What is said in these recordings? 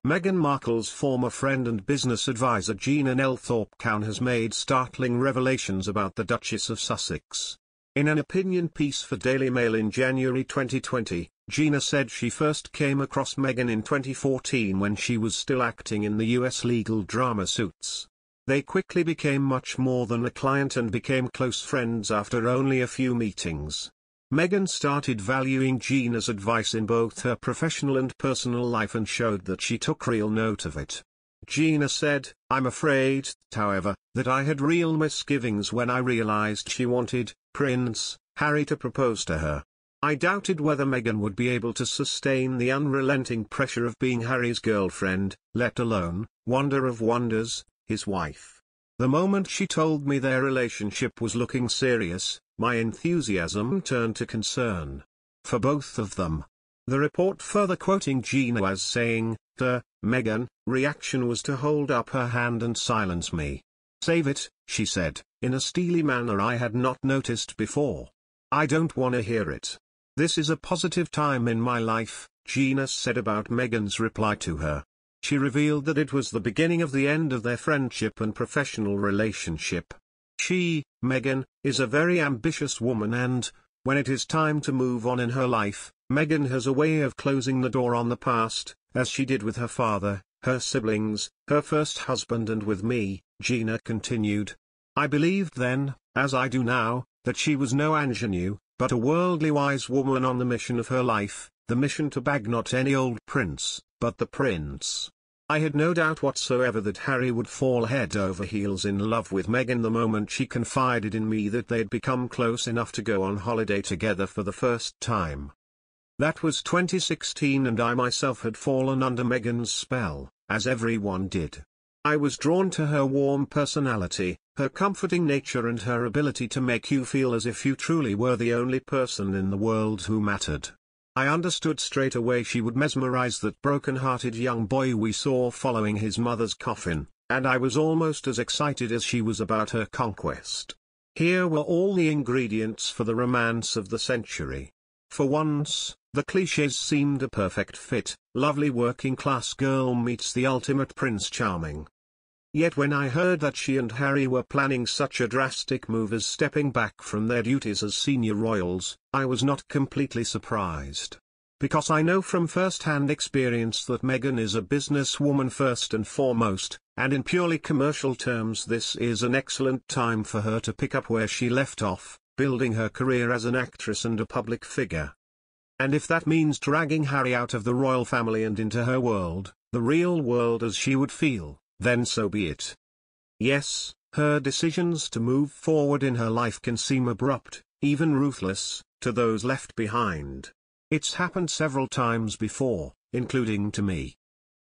Meghan Markle's former friend and business advisor Gina has made startling revelations about the Duchess of Sussex. In an opinion piece for Daily Mail in January 2020, Gina said she first came across Meghan in 2014 when she was still acting in the US legal drama Suits. They quickly became much more than a client and became close friends after only a few meetings. Meghan started valuing Gina's advice in both her professional and personal life and showed that she took real note of it. Gina said, "I'm afraid, however, that I had real misgivings when I realized she wanted Prince Harry to propose to her. I doubted whether Meghan would be able to sustain the unrelenting pressure of being Harry's girlfriend, let alone, wonder of wonders, his wife. The moment she told me their relationship was looking serious, my enthusiasm turned to concern. For both of them." The report further quoting Gina as saying, "The Meghan reaction was to hold up her hand and silence me. Save it," she said, in a steely manner I had not noticed before. "I don't want to hear it. This is a positive time in my life," Gina said about Meghan's reply to her. She revealed that it was the beginning of the end of their friendship and professional relationship. She, Meghan, is a very ambitious woman and, when it is time to move on in her life, Meghan has a way of closing the door on the past, as she did with her father, her siblings, her first husband and with me, Gina continued. "I believed then, as I do now, that she was no ingenue, but a worldly wise woman on the mission of her life, the mission to bag not any old prince, but the prince. I had no doubt whatsoever that Harry would fall head over heels in love with Meghan the moment she confided in me that they'd become close enough to go on holiday together for the first time. That was 2016 and I myself had fallen under Meghan's spell, as everyone did. I was drawn to her warm personality, her comforting nature and her ability to make you feel as if you truly were the only person in the world who mattered. I understood straight away she would mesmerize that broken-hearted young boy we saw following his mother's coffin, and I was almost as excited as she was about her conquest. Here were all the ingredients for the romance of the century. For once, the clichés seemed a perfect fit, lovely working-class girl meets the ultimate Prince Charming. Yet when I heard that she and Harry were planning such a drastic move as stepping back from their duties as senior royals, I was not completely surprised. Because I know from first-hand experience that Meghan is a businesswoman first and foremost, and in purely commercial terms this is an excellent time for her to pick up where she left off, building her career as an actress and a public figure. And if that means dragging Harry out of the royal family and into her world, the real world as she would feel, then so be it. Yes, her decisions to move forward in her life can seem abrupt, even ruthless, to those left behind. It's happened several times before, including to me.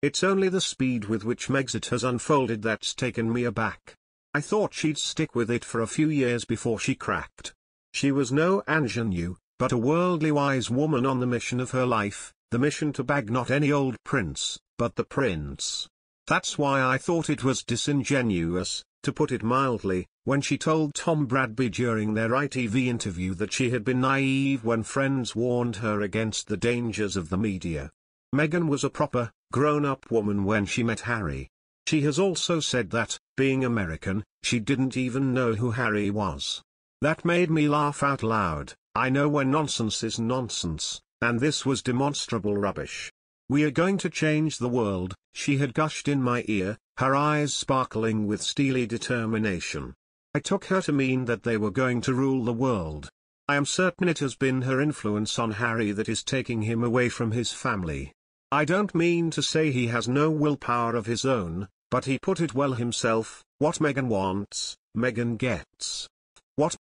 It's only the speed with which Megxit has unfolded that's taken me aback. I thought she'd stick with it for a few years before she cracked. She was no ingenue, but a worldly wise woman on the mission of her life, the mission to bag not any old prince, but the prince. That's why I thought it was disingenuous, to put it mildly, when she told Tom Bradby during their ITV interview that she had been naive when friends warned her against the dangers of the media. Meghan was a proper, grown-up woman when she met Harry. She has also said that, being American, she didn't even know who Harry was. That made me laugh out loud. I know when nonsense is nonsense, and this was demonstrable rubbish. "We are going to change the world," she had gushed in my ear, her eyes sparkling with steely determination. I took her to mean that they were going to rule the world. I am certain it has been her influence on Harry that is taking him away from his family. I don't mean to say he has no willpower of his own, but he put it well himself, what Meghan wants, Meghan gets. What